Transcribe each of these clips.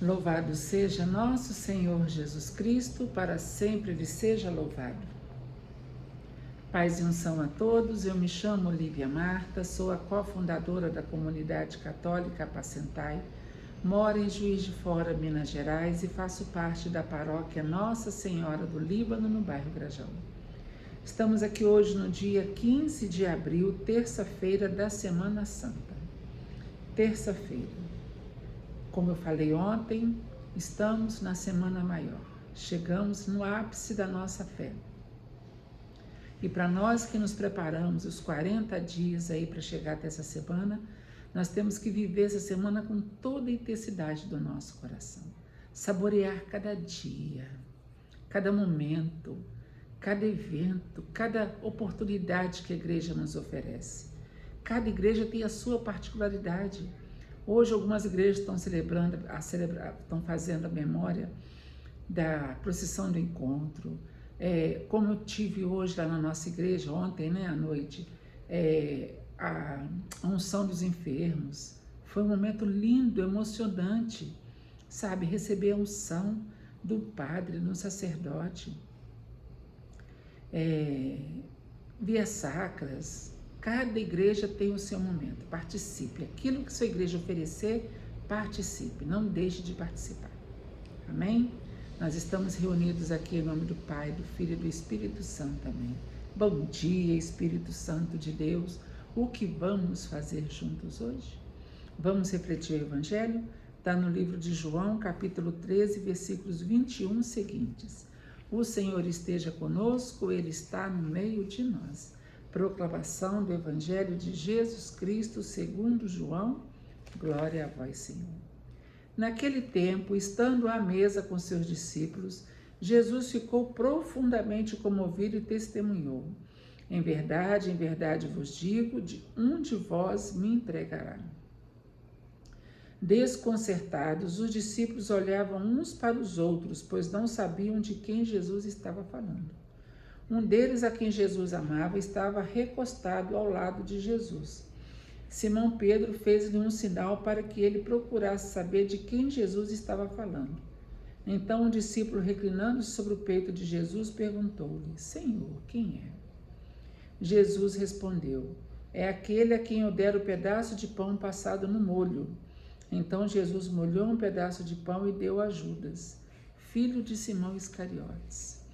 Louvado seja nosso Senhor Jesus Cristo, para sempre Ele seja louvado. Paz e unção a todos, eu me chamo Lívia Marta, sou a cofundadora da Comunidade Católica Apacentai, moro em Juiz de Fora, Minas Gerais e faço parte da paróquia Nossa Senhora do Líbano, no bairro Grajão. Estamos aqui hoje no dia 15 de abril, terça-feira da Semana Santa. Terça-feira. Como eu falei ontem, estamos na Semana Maior. Chegamos no ápice da nossa fé. E para nós que nos preparamos os 40 dias aí para chegar até essa semana, nós temos que viver essa semana com toda a intensidade do nosso coração. Saborear cada dia, cada momento, cada evento, cada oportunidade que a igreja nos oferece. Cada igreja tem a sua particularidade. Hoje algumas igrejas estão estão fazendo a memória da procissão do encontro. Como eu tive hoje lá na nossa igreja, ontem, à noite, a unção dos enfermos. Foi um momento lindo, emocionante, sabe? Receber a unção do padre, do sacerdote. Vias sacras. Cada igreja tem o seu momento, participe. Aquilo que sua igreja oferecer, participe, não deixe de participar. Amém? Nós estamos reunidos aqui em nome do Pai, do Filho e do Espírito Santo. Amém. Bom dia, Espírito Santo de Deus. O que vamos fazer juntos hoje? Vamos refletir o Evangelho? Está no livro de João, capítulo 13, versículos 21 seguintes. O Senhor esteja conosco, Ele está no meio de nós. Proclamação do Evangelho de Jesus Cristo segundo João. Glória a vós, Senhor. Naquele tempo, estando à mesa com seus discípulos, Jesus ficou profundamente comovido e testemunhou: em verdade vos digo, um de vós me entregará. Desconcertados, os discípulos olhavam uns para os outros, pois não sabiam de quem Jesus estava falando. Um deles, a quem Jesus amava, estava recostado ao lado de Jesus. Simão Pedro fez-lhe um sinal para que ele procurasse saber de quem Jesus estava falando. Então o discípulo, reclinando-se sobre o peito de Jesus, perguntou-lhe: Senhor, quem é? Jesus respondeu: é aquele a quem eu der o pedaço de pão passado no molho. Então Jesus molhou um pedaço de pão e deu a Judas, filho de Simão Iscariotes.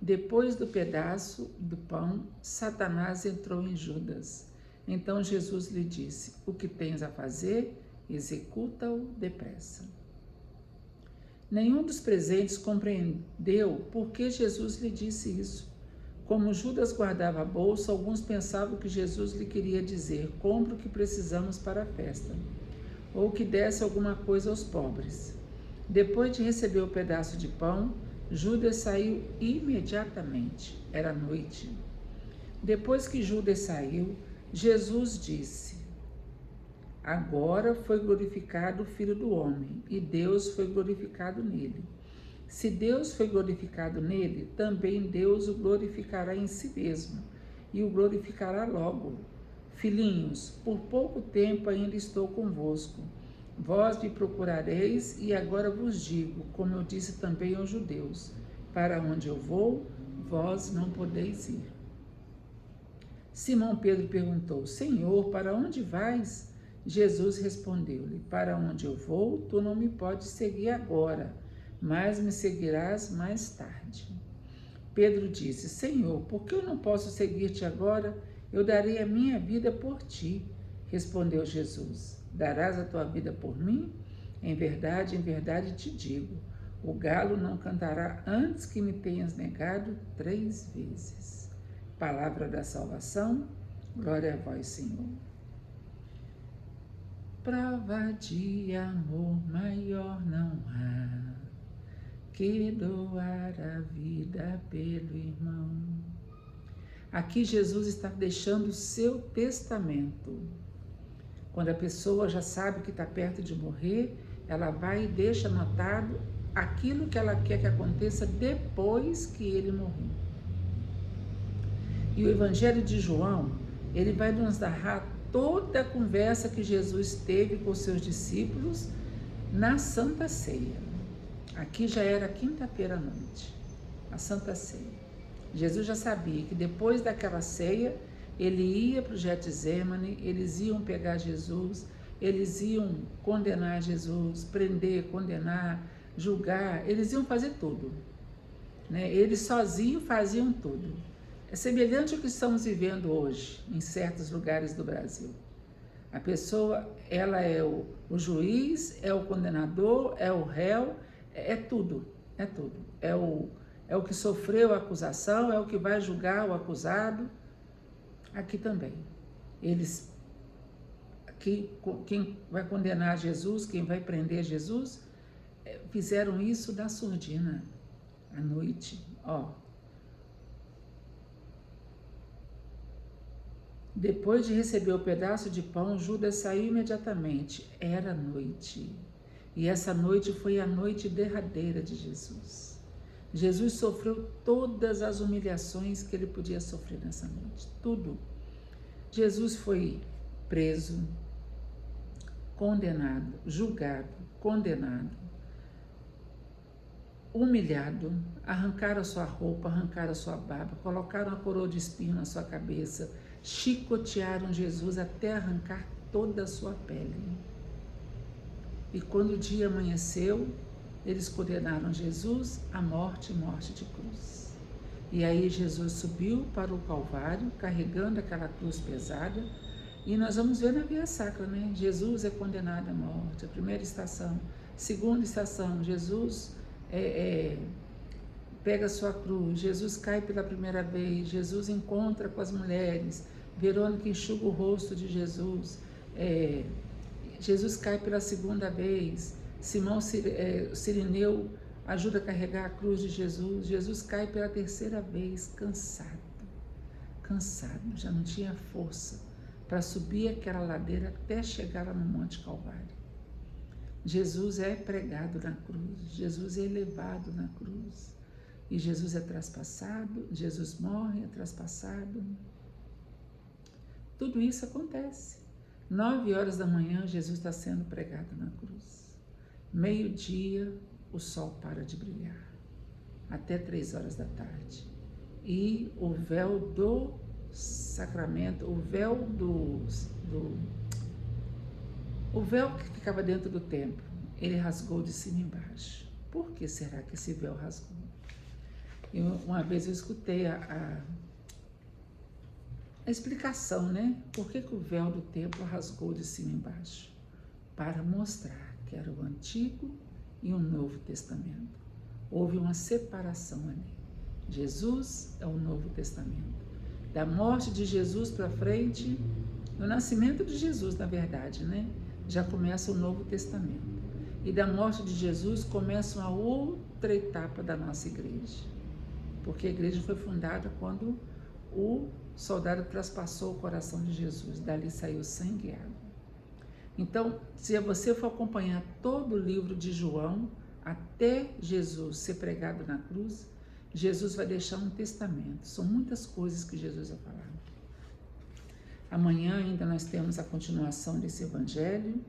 Depois do pedaço do pão, Satanás entrou em Judas. Então Jesus lhe disse: o que tens a fazer, executa-o depressa. Nenhum dos presentes compreendeu por que Jesus lhe disse isso. Como Judas guardava a bolsa, alguns pensavam que Jesus lhe queria dizer: compre o que precisamos para a festa, ou que desse alguma coisa aos pobres. Depois de receber o pedaço de pão, Judas saiu imediatamente. Era noite. Depois que Judas saiu, Jesus disse: agora foi glorificado o Filho do Homem, e Deus foi glorificado nele. Se Deus foi glorificado nele, também Deus o glorificará em si mesmo, e o glorificará logo. Filhinhos, por pouco tempo ainda estou convosco. Vós me procurareis, e agora vos digo, como eu disse também aos judeus: para onde eu vou, vós não podeis ir. Simão Pedro perguntou: Senhor, para onde vais? Jesus respondeu-lhe: para onde eu vou, tu não me podes seguir agora, mas me seguirás mais tarde. Pedro disse: Senhor, por que eu não posso seguir-te agora? Eu darei a minha vida por ti. Respondeu Jesus: darás a tua vida por mim? Em verdade te digo, o galo não cantará antes que me tenhas negado 3 vezes. Palavra da salvação, glória a vós, Senhor. Prova de amor maior não há que doar a vida pelo irmão. Aqui Jesus está deixando o seu testamento. Quando a pessoa já sabe que está perto de morrer, ela vai e deixa anotado aquilo que ela quer que aconteça depois que ele morrer. E o Evangelho de João, ele vai nos narrar toda a conversa que Jesus teve com seus discípulos na Santa Ceia. Aqui já era quinta-feira à noite, a Santa Ceia. Jesus já sabia que depois daquela ceia, ele ia para o Getsêmani, eles iam pegar Jesus, eles iam condenar Jesus, prender, condenar, julgar, eles iam fazer tudo, né? Eles sozinhos faziam tudo. É semelhante ao que estamos vivendo hoje em certos lugares do Brasil. A pessoa, ela é o juiz, é o condenador, é o réu, é tudo, é tudo. É o que sofreu a acusação, é o que vai julgar o acusado. Aqui também. Eles, quem vai condenar Jesus, quem vai prender Jesus, fizeram isso da surdina, à noite, ó. Depois de receber o pedaço de pão, Judas saiu imediatamente. Era noite. E essa noite foi a noite derradeira de Jesus. Jesus sofreu todas as humilhações que ele podia sofrer nessa noite. Tudo. Jesus foi preso, condenado, julgado, condenado, humilhado, arrancaram a sua roupa, arrancaram a sua barba, colocaram a coroa de espinho na sua cabeça, chicotearam Jesus até arrancar toda a sua pele. E quando o dia amanheceu, eles condenaram Jesus à morte de cruz. E aí Jesus subiu para o Calvário, carregando aquela cruz pesada, e nós vamos ver na Via Sacra, né? Jesus é condenado à morte, a primeira estação. Segunda estação, Jesus pega a sua cruz, Jesus cai pela primeira vez, Jesus encontra com as mulheres, Verônica enxuga o rosto de Jesus, Jesus cai pela segunda vez, Simão Cirineu ajuda a carregar a cruz de Jesus, Jesus cai pela terceira vez, cansado, já não tinha força para subir aquela ladeira até chegar lá no Monte Calvário. Jesus é pregado na cruz, Jesus é elevado na cruz, e Jesus é traspassado, Jesus morre, é traspassado. Tudo isso acontece. 9h da manhã, Jesus está sendo pregado na cruz. 12h, o sol para de brilhar, até 3h da tarde. E o véu do sacramento, o véu o véu que ficava dentro do templo, ele rasgou de cima e embaixo. Por que será que esse véu rasgou? Uma vez eu escutei a explicação, né? Por que o véu do templo rasgou de cima e embaixo? Para mostrar que era o Antigo e o Novo Testamento. Houve uma separação ali. Jesus é o Novo Testamento. Da morte de Jesus para frente, do nascimento de Jesus, na verdade, né? Já começa o Novo Testamento. E da morte de Jesus começa uma outra etapa da nossa igreja. Porque a igreja foi fundada quando o soldado traspassou o coração de Jesus. Dali saiu sangue e água. Então, se você for acompanhar todo o livro de João, até Jesus ser pregado na cruz, Jesus vai deixar um testamento. São muitas coisas que Jesus vai falar. Amanhã ainda nós temos a continuação desse evangelho.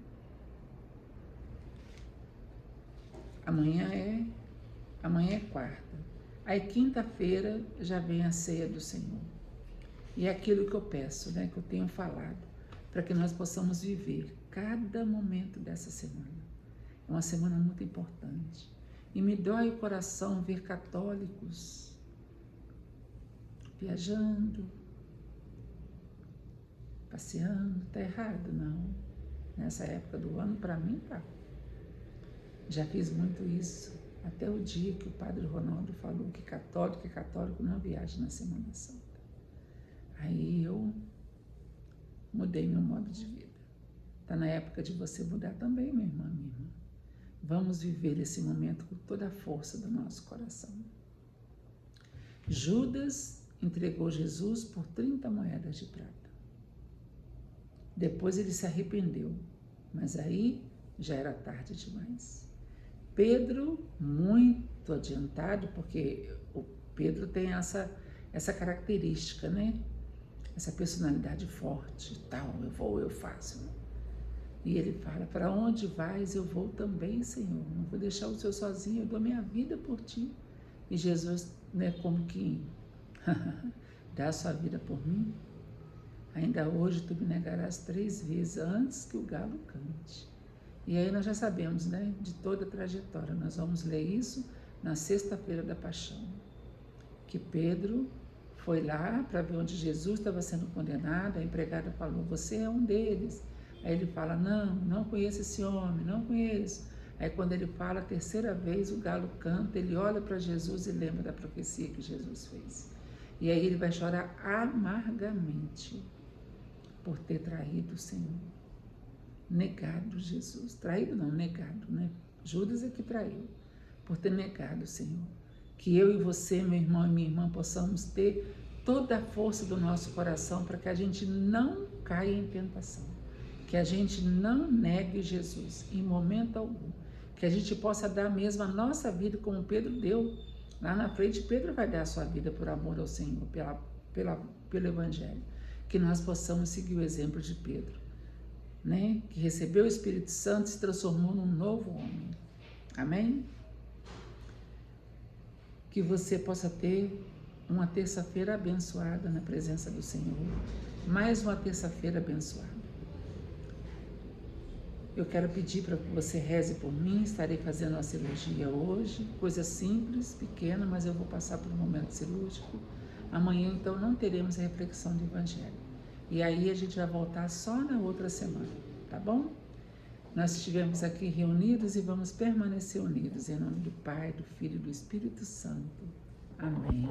Amanhã é quarta. Aí quinta-feira já vem a ceia do Senhor. E é aquilo que eu peço, né, que eu tenho falado, para que nós possamos viver cada momento dessa semana. É uma semana muito importante. E me dói o coração ver católicos viajando, passeando. Tá errado, não. Nessa época do ano, para mim, tá. Já fiz muito isso, até o dia que o padre Ronaldo falou que católico não viaja na Semana Santa. Aí eu mudei meu modo de vida. Está na época de você mudar também, minha irmã, minha irmã. Vamos viver esse momento com toda a força do nosso coração. Judas entregou Jesus por 30 moedas de prata. Depois ele se arrependeu, mas aí já era tarde demais. Pedro, muito adiantado, porque o Pedro tem essa característica, né? Essa personalidade forte, tal, eu vou, eu faço. E ele fala: para onde vais, eu vou também, Senhor. Não vou deixar o Senhor sozinho, eu dou minha vida por ti. E Jesus, né, como que dá a sua vida por mim? Ainda hoje tu me negarás 3 vezes antes que o galo cante. E aí nós já sabemos, né, de toda a trajetória. Nós vamos ler isso na sexta-feira da Paixão. Que Pedro foi lá para ver onde Jesus estava sendo condenado. A empregada falou: você é um deles. Aí ele fala: não conheço esse homem, não conheço. Aí quando ele fala a terceira vez, o galo canta, ele olha para Jesus e lembra da profecia que Jesus fez. E aí ele vai chorar amargamente por ter traído o Senhor, negado Jesus. Traído não, negado, né? Judas é que traiu, por ter negado o Senhor. Que eu e você, meu irmão e minha irmã, possamos ter toda a força do nosso coração para que a gente não caia em tentação, que a gente não negue Jesus em momento algum, que a gente possa dar mesmo a nossa vida como Pedro deu. Lá na frente, Pedro vai dar a sua vida por amor ao Senhor, pelo Evangelho. Que nós possamos seguir o exemplo de Pedro, né? Que recebeu o Espírito Santo e se transformou num novo homem. Amém? Que você possa ter uma terça-feira abençoada na presença do Senhor. Mais uma terça-feira abençoada. Eu quero pedir para que você reze por mim. Estarei fazendo uma cirurgia hoje. Coisa simples, pequena, mas eu vou passar por um momento cirúrgico. Amanhã, então, não teremos a reflexão do Evangelho. E aí a gente vai voltar só na outra semana, tá bom? Nós estivemos aqui reunidos e vamos permanecer unidos. Em nome do Pai, do Filho e do Espírito Santo. Amém.